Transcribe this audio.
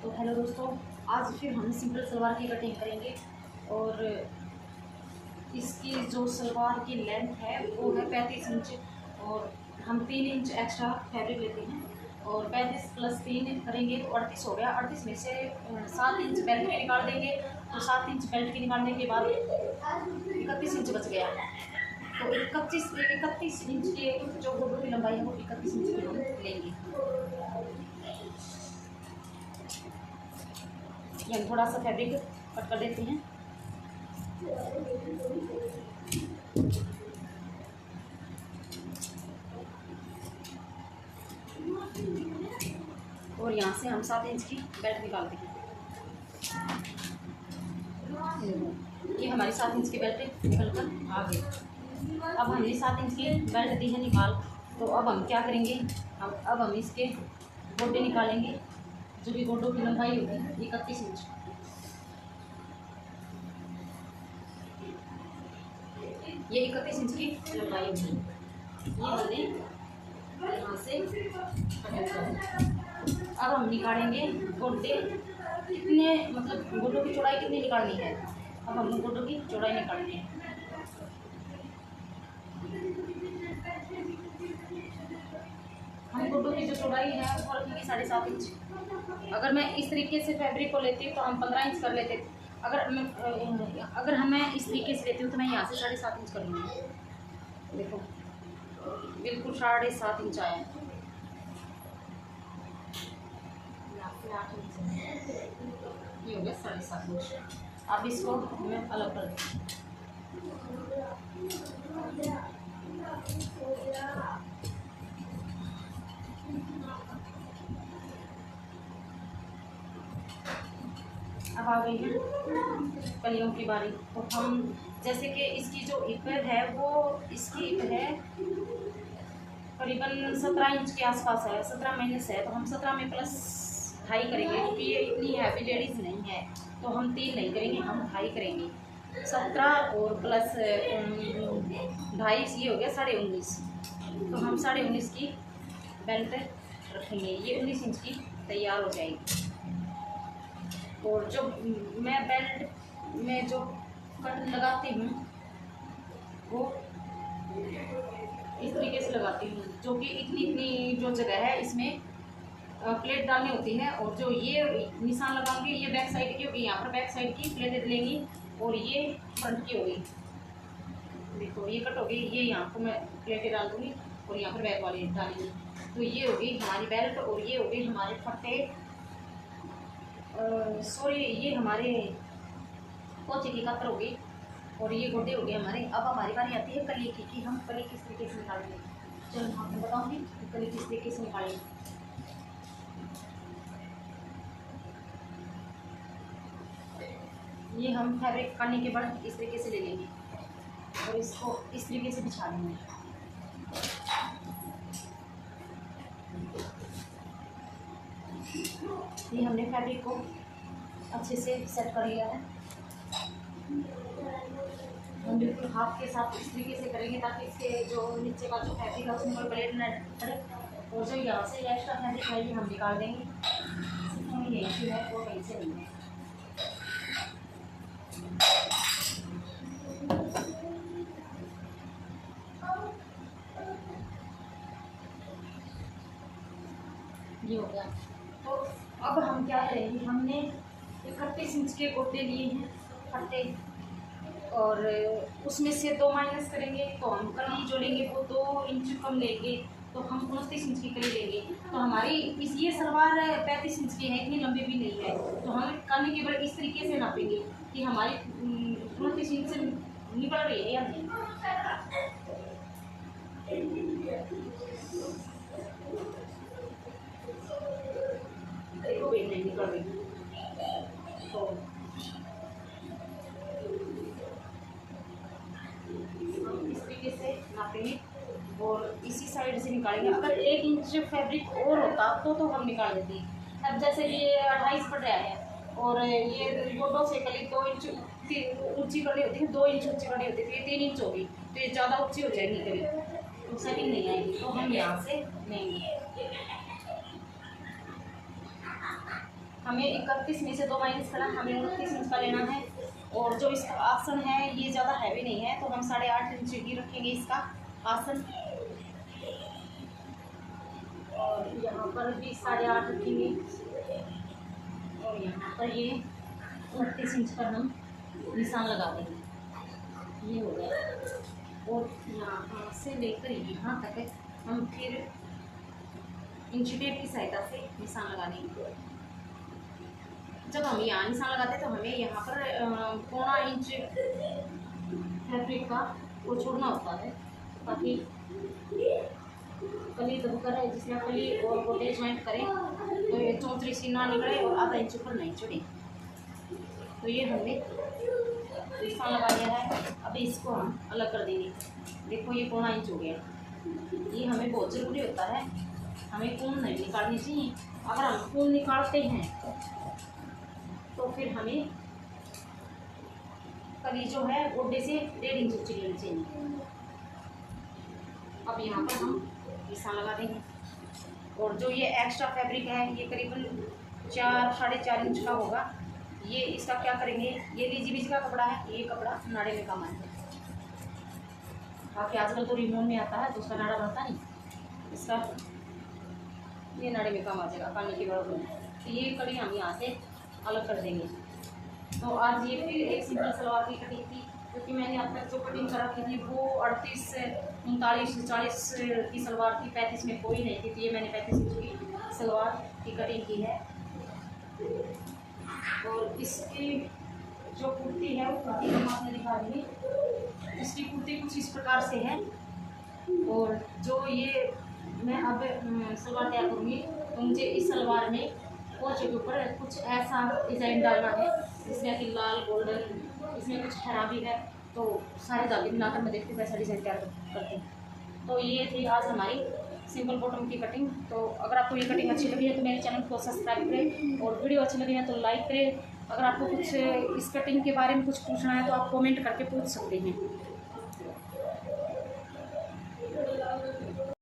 तो हेलो दोस्तों, आज फिर हम सिंपल सलवार की कटिंग करेंगे। और इसकी जो सलवार की लेंथ है वो है 35 इंच। और हम 3 इंच एक्स्ट्रा फैब्रिक लेते हैं और 35 प्लस 3 करेंगे तो 38 हो गया। 38 में से 7 इंच बेल्ट की निकाल देंगे, तो 7 इंच बेल्ट की निकालने के बाद 31 इंच बच गया। तो 31 इंच के जो गोडों की लंबाई है वो 31 इंच की हम लेंगे। ये हम थोड़ा सा फैब्रिक कट कर देते हैं। और यहाँ से हम 7 इंच की बेल्ट निकालते हैं। ये हमारी 7 इंच की बेल्ट निकल कर आ गई। अब हमने 7 इंच की बेल्ट दी है निकाल, तो अब हम क्या करेंगे, अब हम इसके गोडे निकालेंगे। जो भी गोडों की लंबाई होगी 31 इंच। ये 31 इंच की लंबाई होगी। ये हमने यहाँ से अब हम निकालेंगे गोडे कितने, मतलब गोडों की चौड़ाई कितनी निकालनी है। अब हम गोडों की चौड़ाई निकालेंगे। हम गोडों की जो चौड़ाई है वो रखेंगे 7.5 इंच। अगर मैं इस तरीके से फैब्रिक को लेती हूँ तो हम 15 इंच कर लेते थे। अगर मैं इस तरीके से लेती हूँ तो मैं यहाँ से 7.5 इंच कर लूँगी। देखो बिल्कुल 7.5 इंच आया है। ये हो गया 7.5 इंच। अब इसको मैं अलग कर दूँ। अब आ गई है कलियों की बारी। तो हम जैसे कि इसकी जो हिप है वो इसकी हिप है करीबन 17 इंच के आसपास है। 17 माइनस है तो हम 17 में प्लस 2.5 करेंगे, क्योंकि ये इतनी हैवी लेडीज़ नहीं है तो हम 3 नहीं करेंगे, हम 2.5 करेंगे। 17 और प्लस 2.5 ये हो गया 19.5। तो हम 19.5 की बेल्ट रखेंगे। ये 19 इंच की तैयार हो जाएगी। और जो मैं बेल्ट में जो कट लगाती हूँ वो इस तरीके से लगाती हूँ, जो कि इतनी जो जगह है इसमें प्लेट डालनी होती है। और जो ये निशान लगाऊंगी ये बैक साइड की होगी, यहाँ पर बैक साइड की प्लेट लेंगी और ये फ्रंट की होगी। देखो ये कट होगी, ये यहाँ पर मैं प्लेटें डाल दूँगी और यहाँ पर बैक वाली डालेंगी। तो ये होगी हमारी बेल्ट और ये होगी हमारे फट्टे, सॉरी ये हमारे पोचे की कतर होगी और ये गोडे हो गए हमारे। अब हमारी बारी आती है कली की, कि हम कली किस तरीके से निकालेंगे। चलो मैं आपको बताऊंगी कि कली किस तरीके से निकालेंगे। ये हम फैब्रिक काटने के बाद इस तरीके से ले लेंगे और इसको इस तरीके से बिछा लेंगे। ये हमने फैब्रिक को अच्छे से सेट कर लिया है। हम बिल्कुल हाथ के साथ इस तरीके से करेंगे ताकि इसके जो नीचे का जो फैब्रिक है उसमें कोई प्लेट न पड़े। और जो यहाँ से एक्स्ट्रा फैब्रिक है ये हम निकाल देंगे। हम यहीं से है और कहीं से नहीं है। ये हो गया। तो अब हम क्या करेंगे, हमने 31 इंच के गोटे लिए हैं फट्टे और उसमें से 2 माइनस करेंगे तो हम कली जो लेंगे वो 2 इंच कम लेंगे, तो हम 29 इंच की कली लेंगे। तो हमारी ये सलवार 35 इंच की है, इतनी लंबी भी नहीं है। तो हम कली केवल इस तरीके से नापेंगे कि हमारी 29 इंच से निकल रही है या नहीं। देखो भाई नहीं निकल रही। तो इस तरीके से नापेंगे और इसी साइड से निकालेंगे। अगर 1 इंच फैब्रिक और होता तो हम निकाल देते। अब जैसे ये 28 पड़ रहा है और ये गोडों से कली 2 इंच ऊंची करनी होती है, 2 इंच ऊंची करनी होती है, तो ये 3 इंच होगी तो ये ज़्यादा ऊंची हो जाएगी कली, तो सेटिंग नहीं आएगी। तो हम यहाँ से लेंगे। हमें 31 में से 2 माइनस करना, हमें 29 इंच का लेना है। और जो इसका आसन है ये ज़्यादा हैवी नहीं है, तो हम 8.5 इंच की रखेंगे इसका आसन। और यहाँ पर भी 8.5 रखेंगे। और यहाँ पर ये 29 इंच पर हम निशान लगा देंगे। ये हो गया। और यहाँ से लेकर यहाँ तक हम फिर इंच टेप की सहायता से निशान लगा देंगे। जब हम यहाँ निशान लगाते हैं तो हमें यहाँ पर 1.25 इंच फैब्रिक का वो छोड़ना होता है, ताकि कली दबकर है, जिसमें कली और गोटे ज्वाइंट करें तो ये चौंतरी सी ना निकले और आधा इंच ऊपर नहीं चढ़े। तो ये हमने निशान लगा लिया है। अभी इसको हम अलग कर देंगे। देखो ये 1.25 इंच हो गया। ये हमें बहुत ज़रूरी होता है, हमें ऊन नहीं निकालनी चाहिए। अगर हम ऊन निकालते हैं तो फिर हमें कली जो है गोड्डे से 1.5 इंच ऊंची लेनी चाहिए। अब यहाँ पर हम निशान लगा देंगे। और जो ये एक्स्ट्रा फैब्रिक है ये करीबन 4-4.5 इंच का होगा। ये इसका क्या करेंगे, ये लीजी बीज का कपड़ा है, ये कपड़ा नाड़े में काम आएगा। बाकी आजकल तो रिमोन में आता है तो उसका नाड़ा बनता नहीं, इसका ये नाड़े में काम आ जाएगा पानी की बराबर में। तो ये कड़ी हम यहाँ से अलग कर देंगे। तो आज ये फिर एक सिंपल सलवार की कटिंग थी, क्योंकि मैंने अब तक जो कटिंग कर रखी थी वो 38, 39, 40 की सलवार थी, 35 में कोई नहीं थी। तो ये मैंने 35 इंच की सलवार की कटिंग की है। और इसकी जो कुर्ती है वो कुर्ती हम आपने दिखा देंगे। इसकी कुर्ती कुछ इस प्रकार से है। और जो ये मैं अब सलवार तैयार करूँगी तो मुझे इस सलवार में पोंचे के ऊपर कुछ ऐसा डिज़ाइन डालना है जिसमें कि लाल गोल्डन, इसमें कुछ खराबी है। तो सारे धागे मिलाकर मैं देखती हूँ कैसा डिज़ाइन तैयार करती हूँ। तो ये थी आज हमारी सिंपल बॉटम की कटिंग। तो अगर आपको ये कटिंग अच्छी लगी है तो मेरे चैनल को सब्सक्राइब करें, और वीडियो अच्छी लगी है तो लाइक करें। अगर आपको कुछ इस कटिंग के बारे में कुछ पूछना है तो आप कमेंट करके पूछ सकते हैं।